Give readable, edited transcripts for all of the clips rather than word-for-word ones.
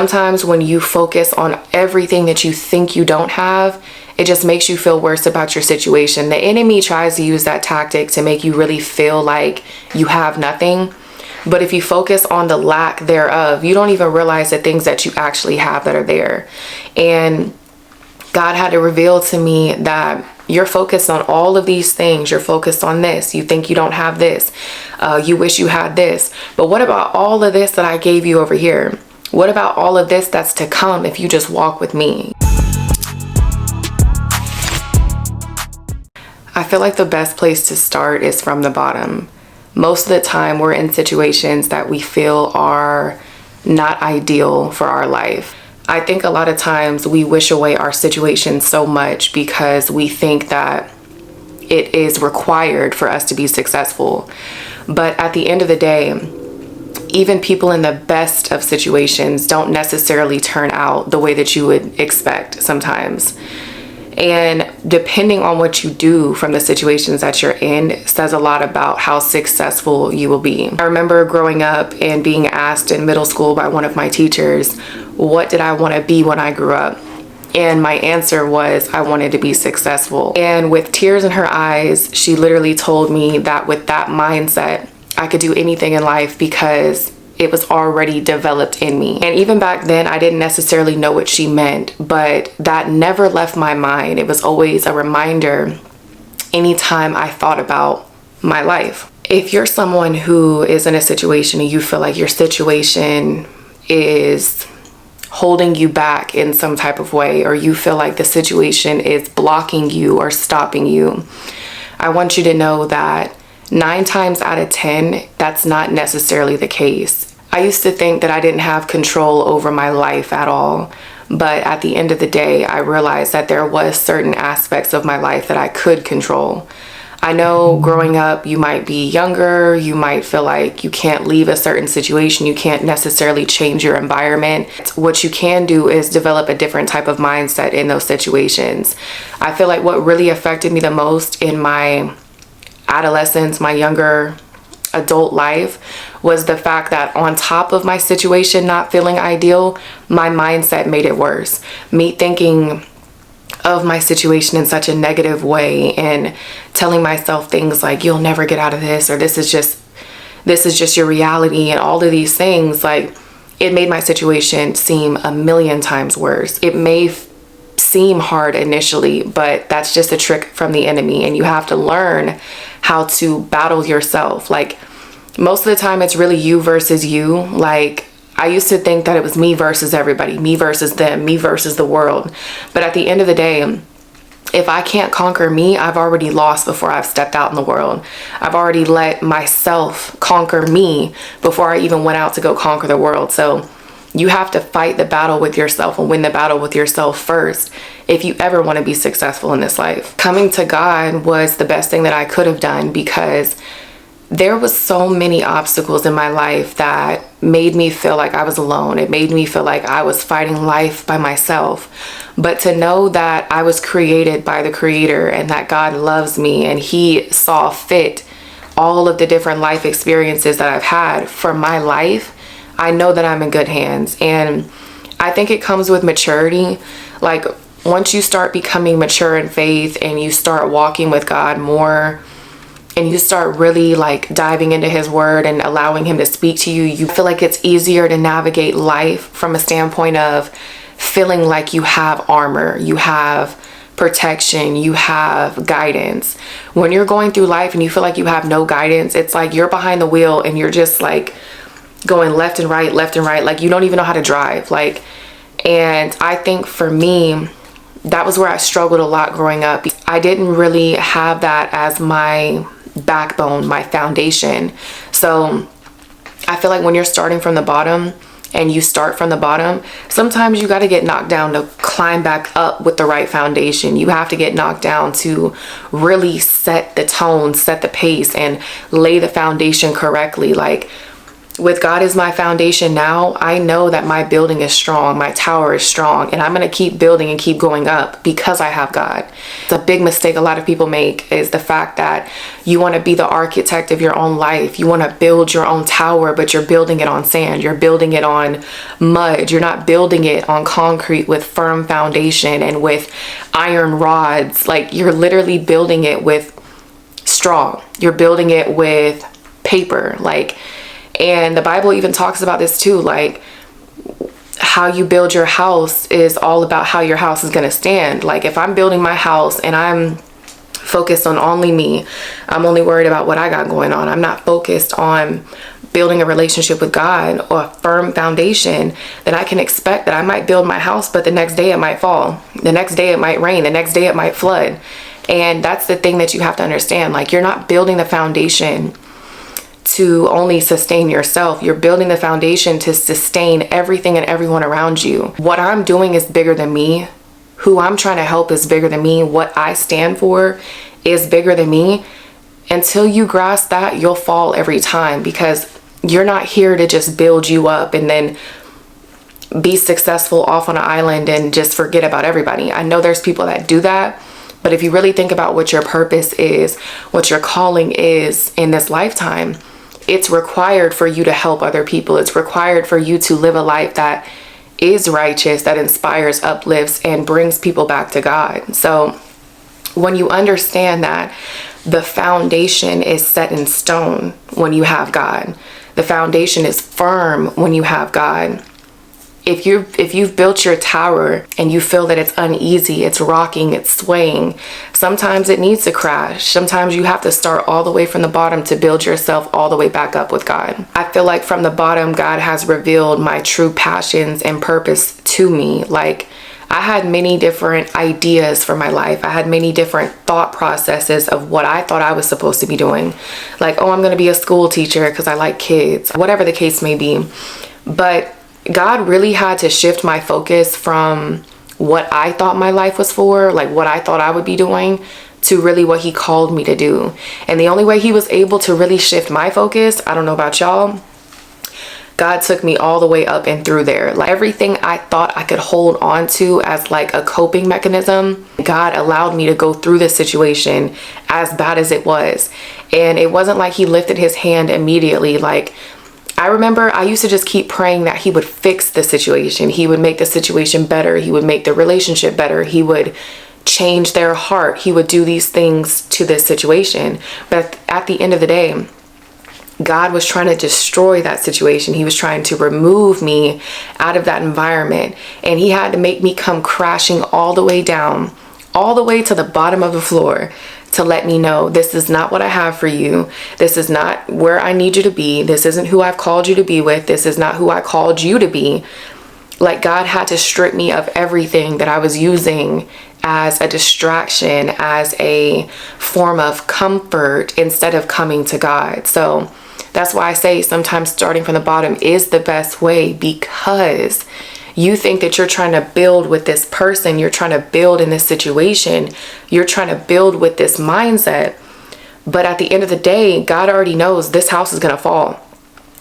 Sometimes when you focus on everything that you think you don't have, it just makes you feel worse about your situation. The enemy tries to use that tactic to make you really feel like you have nothing. But if you focus on the lack thereof, you don't even realize the things that you actually have that are there. And God had to reveal to me that you're focused on all of these things. You're focused on this. You think you don't have this. You wish you had this. But what about all of this that I gave you over here? What about all of this that's to come if you just walk with me? I feel like the best place to start is from the bottom. Most of the time we're in situations that we feel are not ideal for our life. I think a lot of times we wish away our situation so much because we think that it is required for us to be successful. But at the end of the day, even people in the best of situations don't necessarily turn out the way that you would expect sometimes. And depending on what you do from the situations that you're in says a lot about how successful you will be. I remember growing up and being asked in middle school by one of my teachers, what did I want to be when I grew up? And my answer was, I wanted to be successful. And with tears in her eyes, she literally told me that with that mindset, I could do anything in life because it was already developed in me. And even back then, I didn't necessarily know what she meant, but that never left my mind. It was always a reminder anytime I thought about my life. If you're someone who is in a situation and you feel like your situation is holding you back in some type of way, or you feel like the situation is blocking you or stopping you, I want you to know that 9 times out of 10, that's not necessarily the case. I used to think that I didn't have control over my life at all. But at the end of the day, I realized that there was certain aspects of my life that I could control. I know growing up, you might be younger, you might feel like you can't leave a certain situation, you can't necessarily change your environment. What you can do is develop a different type of mindset in those situations. I feel like what really affected me the most in my adolescence, my younger adult life, was the fact that on top of my situation not feeling ideal, my mindset made it worse. Me thinking of my situation in such a negative way and telling myself things like, you'll never get out of this, or this is just your reality, and all of these things, like, it made my situation seem a million times worse. It may seem hard initially, but that's just a trick from the enemy, and you have to learn how to battle yourself. Like, most of the time it's really you versus you. Like, I used to think that it was me versus everybody, me versus them, me versus the world. But at the end of the day, if I can't conquer me, I've already lost before I've stepped out in the world. I've already let myself conquer me before I even went out to go conquer the world. So you have to fight the battle with yourself and win the battle with yourself first if you ever want to be successful in this life. Coming to God was the best thing that I could have done, because there was so many obstacles in my life that made me feel like I was alone. It made me feel like I was fighting life by myself. But to know that I was created by the Creator and that God loves me and He saw fit all of the different life experiences that I've had for my life, I know that I'm in good hands. And I think it comes with maturity. Like, once you start becoming mature in faith and you start walking with God more, and you start really like diving into His word and allowing Him to speak to you, you feel like it's easier to navigate life from a standpoint of feeling like you have armor, you have protection, you have guidance. When you're going through life and you feel like you have no guidance, it's like you're behind the wheel and you're just like going left and right, like you don't even know how to drive. Like, and I think for me, that was where I struggled a lot growing up. I didn't really have that as my backbone, my foundation. So I feel like when you're starting from the bottom and you start from the bottom, sometimes you got to get knocked down to climb back up with the right foundation. You have to get knocked down to really set the tone, set the pace, and lay the foundation correctly. Like, with God as my foundation now, I know that my building is strong, my tower is strong, and I'm going to keep building and keep going up because I have God. It's a big mistake a lot of people make is the fact that you want to be the architect of your own life. You want to build your own tower, but you're building it on sand. You're building it on mud. You're not building it on concrete with firm foundation and with iron rods. Like, you're literally building it with straw. You're building it with paper. And the Bible even talks about this too, like how you build your house is all about how your house is going to stand. Like, if I'm building my house and I'm focused on only me, I'm only worried about what I got going on, I'm not focused on building a relationship with God or a firm foundation, then I can expect that I might build my house, but the next day it might fall. The next day it might rain. The next day it might flood. And that's the thing that you have to understand. Like, you're not building the foundation to only sustain yourself. You're building the foundation to sustain everything and everyone around you. What I'm doing is bigger than me. Who I'm trying to help is bigger than me. What I stand for is bigger than me. Until you grasp that, you'll fall every time, because you're not here to just build you up and then be successful off on an island and just forget about everybody. I know there's people that do that, but if you really think about what your purpose is, what your calling is in this lifetime, it's required for you to help other people. It's required for you to live a life that is righteous, that inspires, uplifts, and brings people back to God. So when you understand that the foundation is set in stone when you have God, the foundation is firm when you have God. If you've built your tower and you feel that it's uneasy, it's rocking, it's swaying, sometimes it needs to crash. Sometimes you have to start all the way from the bottom to build yourself all the way back up with God. I feel like from the bottom, God has revealed my true passions and purpose to me. Like, I had many different ideas for my life. I had many different thought processes of what I thought I was supposed to be doing. Like, oh, I'm going to be a school teacher because I like kids, whatever the case may be. But God really had to shift my focus from what I thought my life was for, like what I thought I would be doing, to really what he called me to do. And the only way he was able to really shift my focus, I don't know about y'all, God took me all the way up and through there. Like, everything I thought I could hold on to as like a coping mechanism, God allowed me to go through this situation as bad as it was. And it wasn't like he lifted his hand immediately. Like, I remember I used to just keep praying that he would fix the situation. He would make the situation better. He would make the relationship better. He would change their heart. He would do these things to this situation. But at the end of the day, God was trying to destroy that situation. He was trying to remove me out of that environment. And he had to make me come crashing all the way down, all the way to the bottom of the floor, to let me know this is not what I have for you. This is not where I need you to be. This isn't who I've called you to be with. This is not who I called you to be. Like, God had to strip me of everything that I was using as a distraction, as a form of comfort, instead of coming to God. So that's why I say sometimes starting from the bottom is the best way, because you think that you're trying to build with this person, you're trying to build in this situation, you're trying to build with this mindset. But at the end of the day, God already knows this house is going to fall.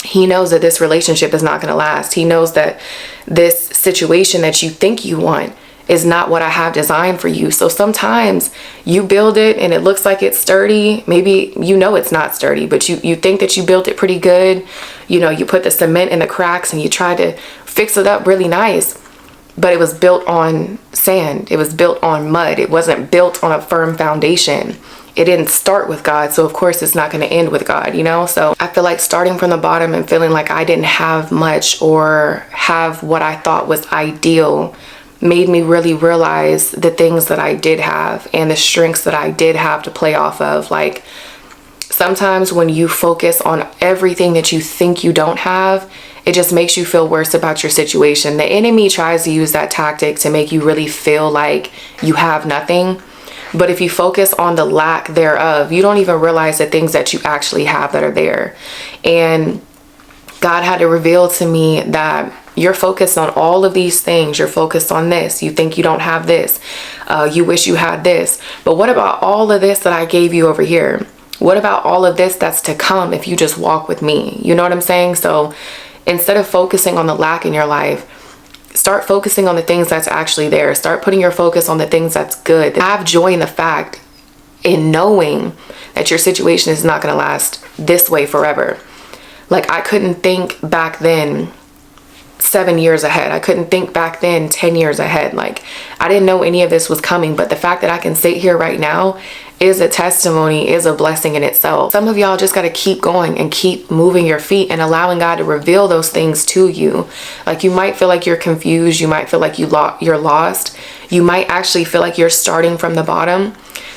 He knows that this relationship is not going to last. He knows that this situation that you think you want is not what I have designed for you. So sometimes you build it and it looks like it's sturdy. Maybe you know it's not sturdy, but you think that you built it pretty good. You know, you put the cement in the cracks and you try to fix it up really nice, but it was built on sand. It was built on mud. It wasn't built on a firm foundation. It didn't start with God, so of course it's not going to end with God, you know? So I feel like starting from the bottom and feeling like I didn't have much or have what I thought was ideal made me really realize the things that I did have and the strengths that I did have to play off of. Like, sometimes when you focus on everything that you think you don't have, it just makes you feel worse about your situation. The enemy tries to use that tactic to make you really feel like you have nothing. But if you focus on the lack thereof, you don't even realize the things that you actually have that are there. And God had to reveal to me that you're focused on all of these things. You're focused on this. You think you don't have this. You wish you had this. But what about all of this that I gave you over here? What about all of this that's to come if you just walk with me? You know what I'm saying? So instead of focusing on the lack in your life, start focusing on the things that's actually there. Start putting your focus on the things that's good. Have joy in the fact, in knowing that your situation is not going to last this way forever. Like, I couldn't think back then 7 years ahead. I couldn't think back then 10 years ahead. Like, I didn't know any of this was coming, but the fact that I can sit here right now is a testimony, is a blessing in itself. Some of y'all just got to keep going and keep moving your feet and allowing God to reveal those things to you. Like, you might feel like you're confused. You might feel like you're lost. You might actually feel like you're starting from the bottom.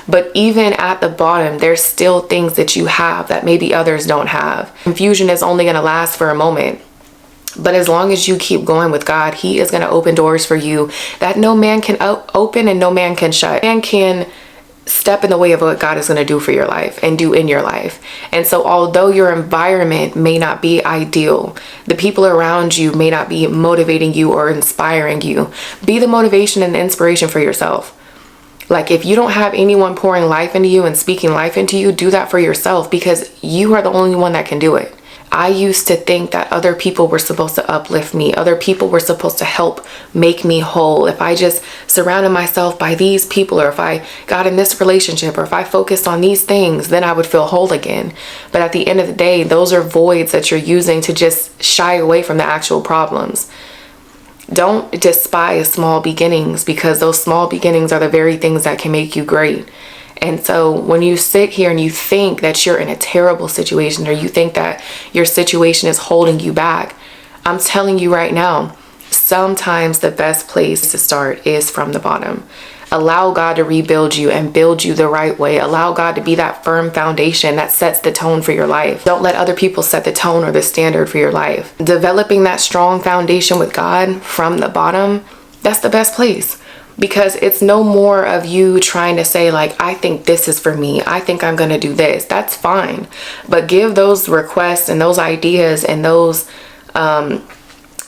But even at the bottom, there's still things that you have that maybe others don't have. Confusion is only going to last for a moment. But as long as you keep going with God, He is going to open doors for you that no man can open and no man can shut. Man can step in the way of what God is going to do for your life and do in your life. And so although your environment may not be ideal, the people around you may not be motivating you or inspiring you, be the motivation and the inspiration for yourself. Like, if you don't have anyone pouring life into you and speaking life into you, do that for yourself, because you are the only one that can do it. I used to think that other people were supposed to uplift me. Other people were supposed to help make me whole. If I just surrounded myself by these people, or if I got in this relationship, or if I focused on these things, then I would feel whole again. But at the end of the day, those are voids that you're using to just shy away from the actual problems. Don't despise small beginnings, because those small beginnings are the very things that can make you great. And so when you sit here and you think that you're in a terrible situation, or you think that your situation is holding you back, I'm telling you right now, sometimes the best place to start is from the bottom. Allow God to rebuild you and build you the right way. Allow God to be that firm foundation that sets the tone for your life. Don't let other people set the tone or the standard for your life. Developing that strong foundation with God from the bottom, that's the best place. Because it's no more of you trying to say, like, I think this is for me. I think I'm going to do this. That's fine. But give those requests and those ideas and those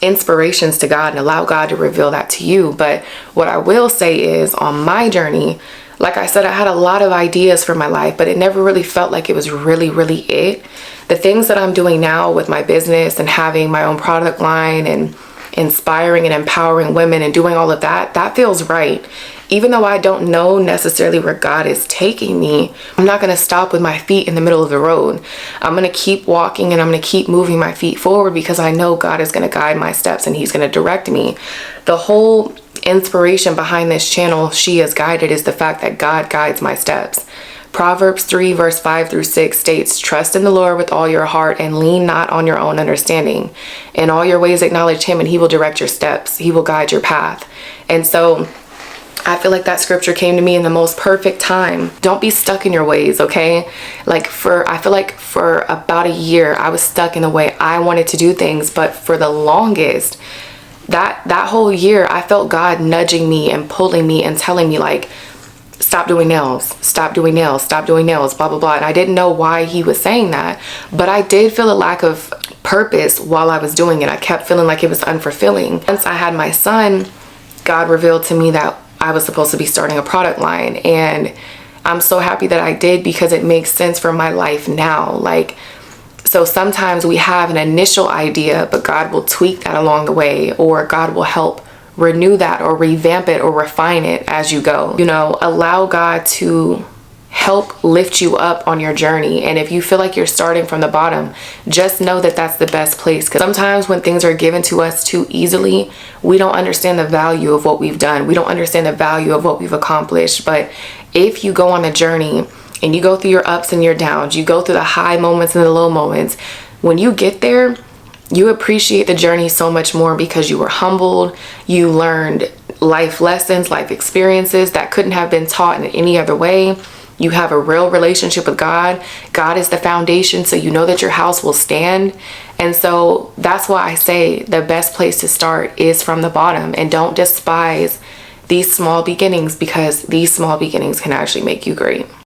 inspirations to God and allow God to reveal that to you. But what I will say is, on my journey, like I said, I had a lot of ideas for my life, but it never really felt like it was really it. The things that I'm doing now with my business and having my own product line and inspiring and empowering women and doing all of that, that feels right. Even though I don't know necessarily where God is taking me, I'm not going to stop with my feet in the middle of the road. I'm going to keep walking and I'm going to keep moving my feet forward, because I know God is going to guide my steps and He's going to direct me. The whole inspiration behind this channel, She Is Guided, is the fact that God guides my steps. Proverbs 3 verse 5 through 6 states, "Trust in the Lord with all your heart and lean not on your own understanding. In all your ways acknowledge Him and He will direct your steps. He will guide your path." And so I feel like that scripture came to me in the most perfect time. Don't be stuck in your ways, okay? I feel like for about a year, I was stuck in the way I wanted to do things. But for the longest, that whole year, I felt God nudging me and pulling me and telling me, like, stop doing nails, stop doing nails, stop doing nails, blah, blah, blah. And I didn't know why He was saying that, but I did feel a lack of purpose while I was doing it. I kept feeling like it was unfulfilling. Once I had my son, God revealed to me that I was supposed to be starting a product line. And I'm so happy that I did, because it makes sense for my life now. So sometimes we have an initial idea, but God will tweak that along the way, or God will help renew that or revamp it or refine it as you go. Allow God to help lift you up on your journey. And if you feel like you're starting from the bottom, just know that that's the best place. Because sometimes when things are given to us too easily, we don't understand the value of what we've done. We don't understand the value of what we've accomplished. But if you go on a journey and you go through your ups and your downs, you go through the high moments and the low moments, when you get there, you appreciate the journey so much more, because you were humbled. You learned life lessons, life experiences that couldn't have been taught in any other way. You have a real relationship with God. God is the foundation, so you know that your house will stand. And so that's why I say the best place to start is from the bottom. And don't despise these small beginnings, because these small beginnings can actually make you great.